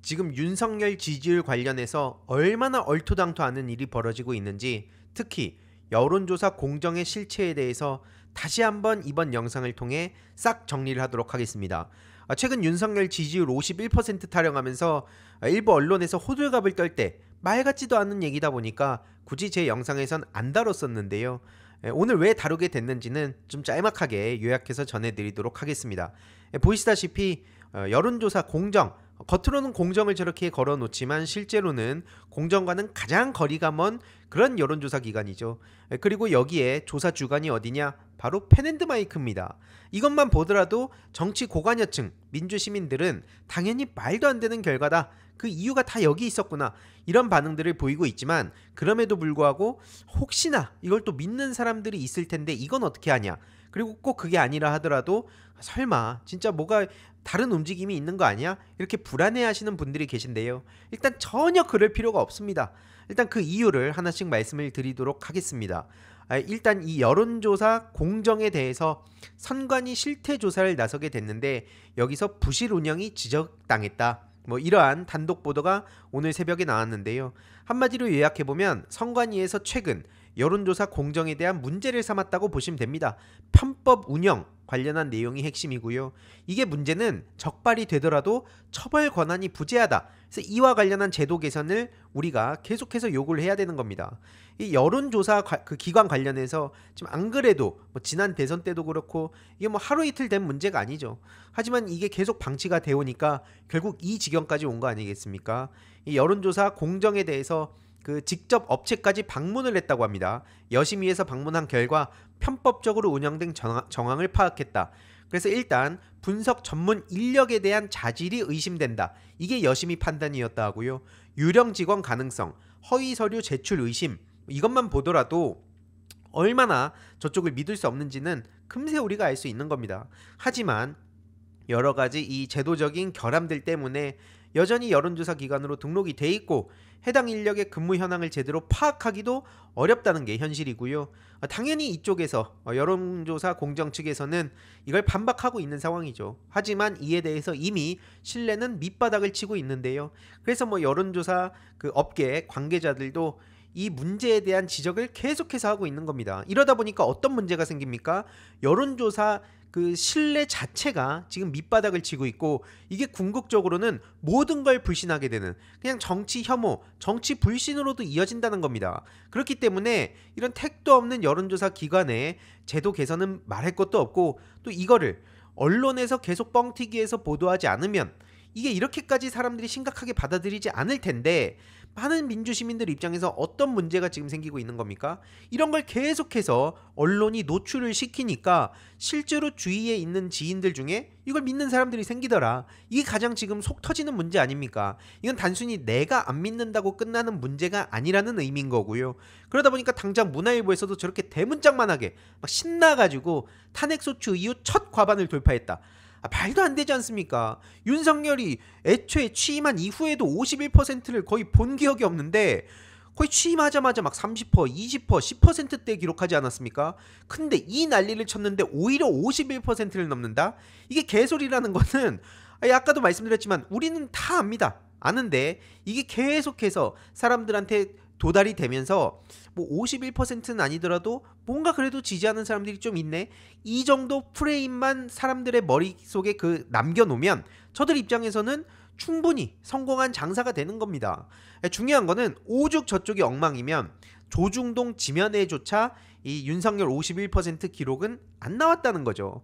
지금 윤석열 지지율 관련해서 얼마나 얼토당토하는 일이 벌어지고 있는지, 특히 여론조사 공정의 실체에 대해서 다시 한번 이번 영상을 통해 싹 정리를 하도록 하겠습니다. 최근 윤석열 지지율 51% 타령하면서 일부 언론에서 호들갑을 떨 때 말 같지도 않은 얘기다 보니까 굳이 제 영상에선 안 다뤘었는데요. 오늘 왜 다루게 됐는지는 좀 짤막하게 요약해서 전해드리도록 하겠습니다. 보시다시피 여론조사 공정, 겉으로는 공정을 저렇게 걸어놓지만 실제로는 공정과는 가장 거리가 먼 그런 여론조사 기관이죠. 그리고 여기에 조사 주관이 어디냐? 바로 펜앤드마이크입니다. 이것만 보더라도 정치 고관여층, 민주시민들은 당연히 말도 안 되는 결과다, 그 이유가 다 여기 있었구나, 이런 반응들을 보이고 있지만, 그럼에도 불구하고 혹시나 이걸 또 믿는 사람들이 있을 텐데 이건 어떻게 하냐, 그리고 꼭 그게 아니라 하더라도 설마 진짜 뭐가 다른 움직임이 있는 거 아니야? 이렇게 불안해하시는 분들이 계신데요. 일단 전혀 그럴 필요가 없습니다. 일단 그 이유를 하나씩 말씀을 드리도록 하겠습니다. 일단 이 여론조사 공정에 대해서 선관위 실태조사를 나서게 됐는데, 여기서 부실 운영이 지적당했다, 이러한 단독 보도가 오늘 새벽에 나왔는데요. 한마디로 요약해보면 선관위에서 최근 여론조사 공정에 대한 문제를 삼았다고 보시면 됩니다. 편법 운영 관련한 내용이 핵심이고요. 이게 문제는 적발이 되더라도 처벌 권한이 부재하다. 그래서 이와 관련한 제도 개선을 우리가 계속해서 요구를 해야 되는 겁니다. 이 여론조사 그 기관 관련해서 지금 안 그래도 지난 대선 때도 그렇고 이게 하루 이틀 된 문제가 아니죠. 하지만 이게 계속 방치가 되어 오니까 결국 이 지경까지 온 거 아니겠습니까? 이 여론조사 공정에 대해서 직접 업체까지 방문을 했다고 합니다. 여심위에서 방문한 결과 편법적으로 운영된 정황을 파악했다. 그래서 일단 분석 전문 인력에 대한 자질이 의심된다. 이게 여심위 판단이었다 하고요. 유령 직원 가능성, 허위 서류 제출 의심, 이것만 보더라도 얼마나 저쪽을 믿을 수 없는지는 금세 우리가 알 수 있는 겁니다. 하지만 여러 가지 이 제도적인 결함들 때문에 여전히 여론조사 기관으로 등록이 돼 있고 해당 인력의 근무 현황을 제대로 파악하기도 어렵다는 게 현실이고요. 당연히 이쪽에서 여론조사 공정 측에서는 이걸 반박하고 있는 상황이죠. 하지만 이에 대해서 이미 신뢰는 밑바닥을 치고 있는데요. 그래서 여론조사 업계 관계자들도 이 문제에 대한 지적을 계속해서 하고 있는 겁니다. 이러다 보니까 어떤 문제가 생깁니까? 여론조사 신뢰 자체가 지금 밑바닥을 치고 있고, 이게 궁극적으로는 모든 걸 불신하게 되는, 그냥 정치 혐오, 정치 불신으로도 이어진다는 겁니다. 그렇기 때문에 이런 택도 없는 여론조사 기관의 제도 개선은 말할 것도 없고, 또 이거를 언론에서 계속 뻥튀기해서 보도하지 않으면 이게 이렇게까지 사람들이 심각하게 받아들이지 않을 텐데, 많은 민주시민들 입장에서 어떤 문제가 지금 생기고 있는 겁니까? 이런 걸 계속해서 언론이 노출을 시키니까 실제로 주위에 있는 지인들 중에 이걸 믿는 사람들이 생기더라. 이게 가장 지금 속 터지는 문제 아닙니까? 이건 단순히 내가 안 믿는다고 끝나는 문제가 아니라는 의미인 거고요. 그러다 보니까 당장 문화일보에서도 저렇게 대문짝만하게 막 신나가지고 탄핵소추 이후 첫 과반을 돌파했다. 말도 안 되지 않습니까? 윤석열이 애초에 취임한 이후에도 51%를 거의 본 기억이 없는데 거의 취임하자마자 막 30%, 20%, 10%대 기록하지 않았습니까? 근데 이 난리를 쳤는데 오히려 51%를 넘는다? 이게 개소리라는 거는 아까도 말씀드렸지만 우리는 다 압니다. 아는데 이게 계속해서 사람들한테 도달이 되면서 51%는 아니더라도 뭔가 그래도 지지하는 사람들이 좀 있네, 이 정도 프레임만 사람들의 머릿속에 남겨놓으면 저들 입장에서는 충분히 성공한 장사가 되는 겁니다. 중요한 거는 오죽 저쪽이 엉망이면 조중동 지면에조차 이 윤석열 51% 기록은 안 나왔다는 거죠.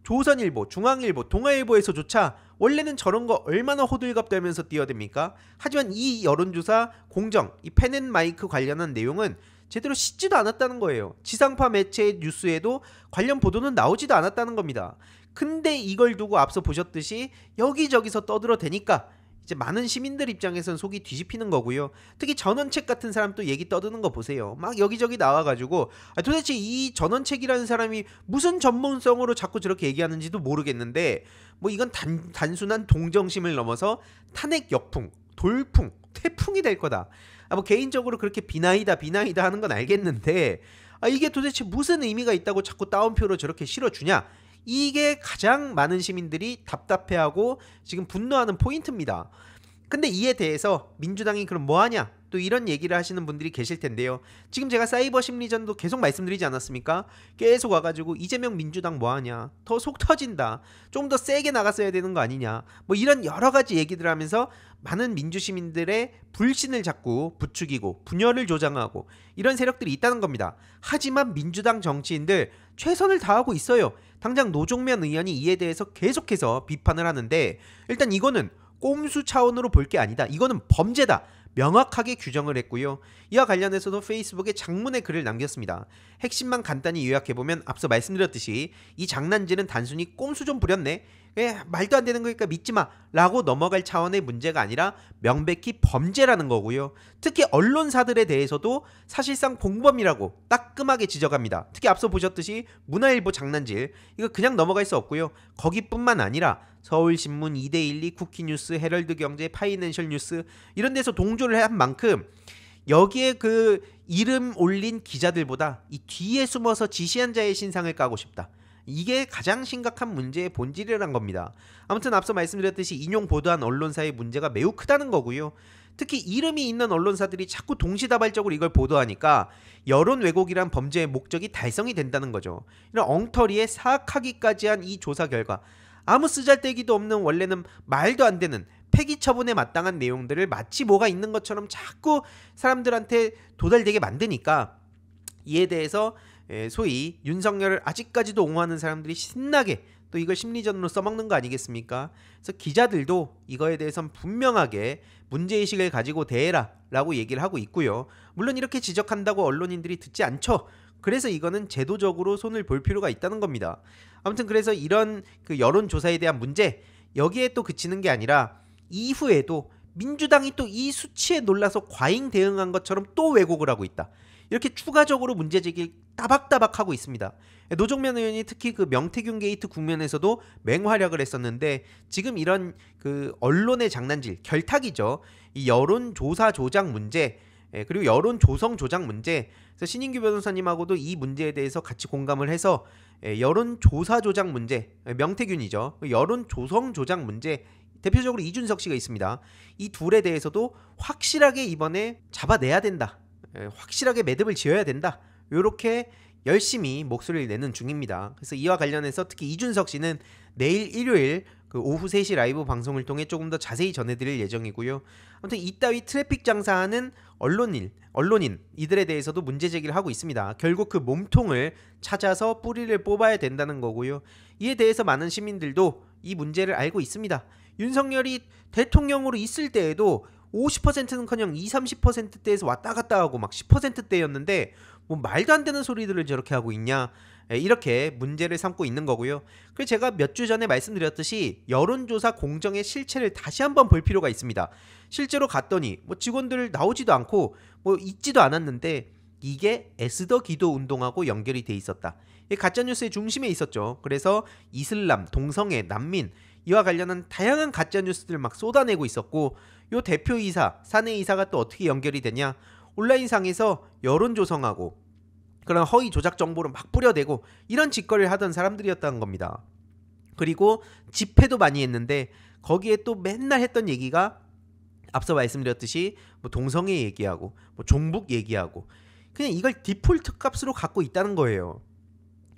조선일보, 중앙일보, 동아일보에서조차 원래는 저런 거 얼마나 호들갑 떨면서 뛰어댑니까? 하지만 이 여론조사 공정, 이 펜앤마이크 관련한 내용은 제대로 씻지도 않았다는 거예요. 지상파 매체의 뉴스에도 관련 보도는 나오지도 않았다는 겁니다. 근데 이걸 두고 앞서 보셨듯이 여기저기서 떠들어대니까 이제 많은 시민들 입장에선 속이 뒤집히는 거고요. 특히 전원책 같은 사람 또 얘기 떠드는 거 보세요. 막 여기저기 나와가지고 도대체 이 전원책이라는 사람이 무슨 전문성으로 자꾸 저렇게 얘기하는지도 모르겠는데, 이건 단순한 동정심을 넘어서 탄핵 역풍, 돌풍, 태풍이 될 거다. 개인적으로 그렇게 비나이다 하는 건 알겠는데, 이게 도대체 무슨 의미가 있다고 자꾸 따옴표로 저렇게 실어주냐? 이게 가장 많은 시민들이 답답해하고 지금 분노하는 포인트입니다. 근데 이에 대해서 민주당이 그럼 뭐하냐? 또 이런 얘기를 하시는 분들이 계실 텐데요. 지금 제가 사이버 심리전도 계속 말씀드리지 않았습니까? 계속 와가지고 이재명 민주당 뭐하냐? 더 속 터진다. 좀 더 세게 나갔어야 되는 거 아니냐? 뭐 이런 여러 가지 얘기들 하면서 많은 민주시민들의 불신을 자꾸 부추기고 분열을 조장하고 이런 세력들이 있다는 겁니다. 하지만 민주당 정치인들 최선을 다하고 있어요. 당장 노종면 의원이 이에 대해서 계속해서 비판을 하는데 일단 이거는 꼼수 차원으로 볼 게 아니다. 이거는 범죄다. 명확하게 규정을 했고요. 이와 관련해서도 페이스북에 장문의 글을 남겼습니다. 핵심만 간단히 요약해보면 앞서 말씀드렸듯이 이 장난질은 단순히 꼼수 좀 부렸네. 말도 안 되는 거니까 믿지마 라고 넘어갈 차원의 문제가 아니라 명백히 범죄라는 거고요. 특히 언론사들에 대해서도 사실상 공범이라고 따끔하게 지적합니다. 특히 앞서 보셨듯이 문화일보 장난질 이거 그냥 넘어갈 수 없고요. 거기뿐만 아니라 서울신문, 2대12, 쿠키뉴스, 헤럴드경제, 파이낸셜뉴스 이런 데서 동조를 한 만큼 여기에 그 이름 올린 기자들보다 이 뒤에 숨어서 지시한 자의 신상을 까고 싶다. 이게 가장 심각한 문제의 본질이란 겁니다. 아무튼 앞서 말씀드렸듯이 인용 보도한 언론사의 문제가 매우 크다는 거고요. 특히 이름이 있는 언론사들이 자꾸 동시다발적으로 이걸 보도하니까 여론 왜곡이란 범죄의 목적이 달성이 된다는 거죠. 이런 엉터리에 사악하기까지 한 이 조사 결과 아무 쓰잘데기도 없는 원래는 말도 안 되는 폐기 처분에 마땅한 내용들을 마치 뭐가 있는 것처럼 자꾸 사람들한테 도달되게 만드니까 이에 대해서 소위 윤석열을 아직까지도 옹호하는 사람들이 신나게 또 이걸 심리전으로 써먹는 거 아니겠습니까? 그래서 기자들도 이거에 대해서는 분명하게 문제의식을 가지고 대해라 라고 얘기를 하고 있고요. 물론 이렇게 지적한다고 언론인들이 듣지 않죠. 그래서 이거는 제도적으로 손을 볼 필요가 있다는 겁니다. 아무튼 그래서 이런 그 여론조사에 대한 문제 여기에 또 그치는 게 아니라 이후에도 민주당이 또 이 수치에 놀라서 과잉 대응한 것처럼 또 왜곡을 하고 있다. 이렇게 추가적으로 문제제기를 따박따박 하고 있습니다. 노종면 의원이 특히 그 명태균 게이트 국면에서도 맹활약을 했었는데 지금 이런 그 언론의 장난질, 결탁이죠. 이 여론조사 조작 문제 그리고 여론 조성 조작 문제. 그래서 신인규 변호사님하고도 이 문제에 대해서 같이 공감을 해서 여론 조사 조작 문제, 명태균이죠. 여론 조성 조작 문제 대표적으로 이준석 씨가 있습니다. 이 둘에 대해서도 확실하게 이번에 잡아내야 된다. 확실하게 매듭을 지어야 된다. 이렇게 열심히 목소리를 내는 중입니다. 그래서 이와 관련해서 특히 이준석 씨는 내일 일요일 그 오후 3시 라이브 방송을 통해 조금 더 자세히 전해드릴 예정이고요. 아무튼 이따위 트래픽 장사하는 언론인 이들에 대해서도 문제 제기를 하고 있습니다. 결국 그 몸통을 찾아서 뿌리를 뽑아야 된다는 거고요. 이에 대해서 많은 시민들도 이 문제를 알고 있습니다. 윤석열이 대통령으로 있을 때에도 50%는커녕 20-30%대에서 왔다 갔다 하고 막 10%대였는데 뭐 말도 안 되는 소리들을 저렇게 하고 있냐 이렇게 문제를 삼고 있는 거고요. 그래서 제가 몇 주 전에 말씀드렸듯이 여론조사 공정의 실체를 다시 한번 볼 필요가 있습니다. 실제로 갔더니 뭐 직원들 나오지도 않고 뭐 있지도 않았는데 이게 에스더 기도 운동하고 연결이 돼 있었다. 가짜뉴스의 중심에 있었죠. 그래서 이슬람, 동성애, 난민 이와 관련한 다양한 가짜뉴스들 막 쏟아내고 있었고 요 대표이사, 사내이사가 또 어떻게 연결이 되냐 온라인상에서 여론 조성하고 그런 허위 조작 정보를 막 뿌려대고 이런 짓거리를 하던 사람들이었다는 겁니다. 그리고 집회도 많이 했는데 거기에 또 맨날 했던 얘기가 앞서 말씀드렸듯이 뭐 동성애 얘기하고 뭐 종북 얘기하고 그냥 이걸 디폴트 값으로 갖고 있다는 거예요.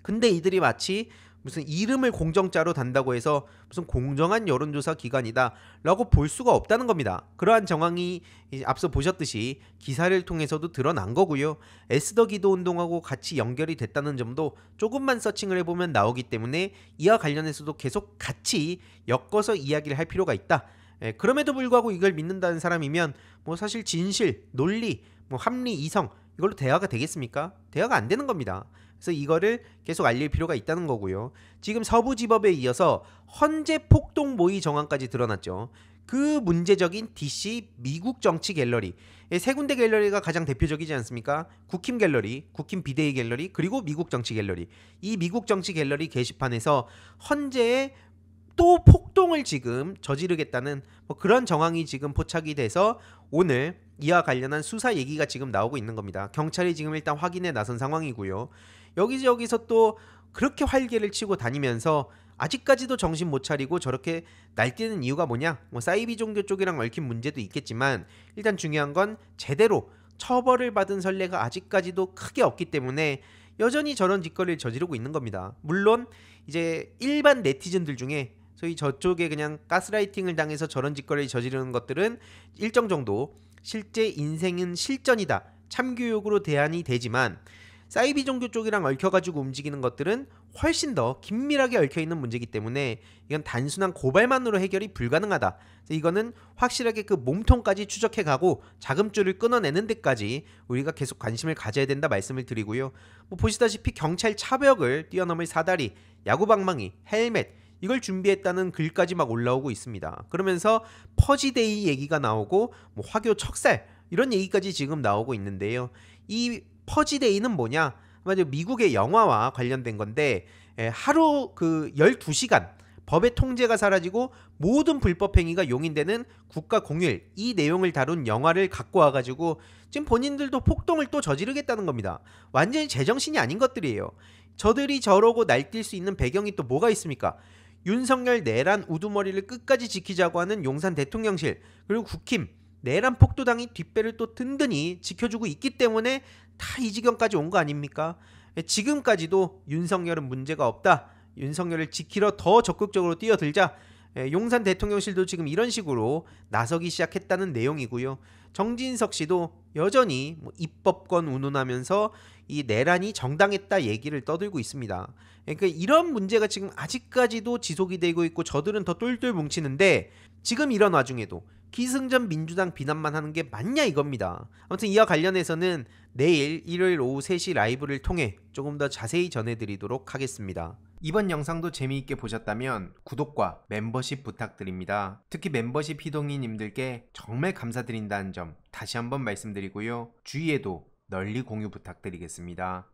근데 이들이 마치 무슨 이름을 공정자로 단다고 해서 무슨 공정한 여론조사 기관이다 라고 볼 수가 없다는 겁니다. 그러한 정황이 앞서 보셨듯이 기사를 통해서도 드러난 거고요. 에스더 기도 운동하고 같이 연결이 됐다는 점도 조금만 서칭을 해보면 나오기 때문에 이와 관련해서도 계속 같이 엮어서 이야기를 할 필요가 있다. 그럼에도 불구하고 이걸 믿는다는 사람이면 뭐 사실 진실, 논리, 뭐 합리, 이성 이걸로 대화가 되겠습니까? 대화가 안 되는 겁니다. 그래서 이거를 계속 알릴 필요가 있다는 거고요. 지금 서부지법에 이어서 헌재 폭동 모의 정황까지 드러났죠. 그 문제적인 DC 미국 정치 갤러리 세 군데 갤러리가 가장 대표적이지 않습니까? 국힘 갤러리, 국힘 비대위 갤러리 그리고 미국 정치 갤러리. 이 미국 정치 갤러리 게시판에서 헌재에 또 폭동을 지금 저지르겠다는 뭐 그런 정황이 지금 포착이 돼서 오늘 이와 관련한 수사 얘기가 지금 나오고 있는 겁니다. 경찰이 지금 일단 확인에 나선 상황이고요. 여기저기서 또 그렇게 활개를 치고 다니면서 아직까지도 정신 못 차리고 저렇게 날뛰는 이유가 뭐냐? 뭐 사이비 종교 쪽이랑 얽힌 문제도 있겠지만 일단 중요한 건 제대로 처벌을 받은 선례가 아직까지도 크게 없기 때문에 여전히 저런 짓거리를 저지르고 있는 겁니다. 물론 이제 일반 네티즌들 중에 소위 저쪽에 그냥 가스라이팅을 당해서 저런 짓거리를 저지르는 것들은 일정 정도 실제 인생은 실전이다, 참교육으로 대안이 되지만 사이비 종교 쪽이랑 얽혀가지고 움직이는 것들은 훨씬 더 긴밀하게 얽혀있는 문제이기 때문에 이건 단순한 고발만으로 해결이 불가능하다. 이거는 확실하게 그 몸통까지 추적해가고 자금줄을 끊어내는 데까지 우리가 계속 관심을 가져야 된다 말씀을 드리고요. 뭐 보시다시피 경찰 차벽을 뛰어넘을 사다리, 야구방망이, 헬멧 이걸 준비했다는 글까지 막 올라오고 있습니다. 그러면서 퍼지데이 얘기가 나오고 뭐 화교 척살 이런 얘기까지 지금 나오고 있는데요. 이 퍼지데이는 뭐냐? 미국의 영화와 관련된 건데 하루 그 12시간 법의 통제가 사라지고 모든 불법 행위가 용인되는 국가 공휴일, 이 내용을 다룬 영화를 갖고 와가지고 지금 본인들도 폭동을 또 저지르겠다는 겁니다. 완전히 제정신이 아닌 것들이에요. 저들이 저러고 날뛸 수 있는 배경이 또 뭐가 있습니까? 윤석열 내란 우두머리를 끝까지 지키자고 하는 용산 대통령실, 그리고 국힘 내란 폭도당이 뒷배를 또 든든히 지켜주고 있기 때문에 다 이 지경까지 온 거 아닙니까? 지금까지도 윤석열은 문제가 없다, 윤석열을 지키러 더 적극적으로 뛰어들자, 용산 대통령실도 지금 이런 식으로 나서기 시작했다는 내용이고요. 정진석 씨도 여전히 입법권 운운하면서 이 내란이 정당했다 얘기를 떠들고 있습니다. 그러니까 이런 문제가 지금 아직까지도 지속이 되고 있고 저들은 더 똘똘 뭉치는데 지금 이런 와중에도 기승전 민주당 비난만 하는 게 맞냐 이겁니다. 아무튼 이와 관련해서는 내일 일요일 오후 3시 라이브를 통해 조금 더 자세히 전해드리도록 하겠습니다. 이번 영상도 재미있게 보셨다면 구독과 멤버십 부탁드립니다. 특히 멤버십 희동이님들께 정말 감사드린다는 점 다시 한번 말씀드리고요. 주위에도 널리 공유 부탁드리겠습니다.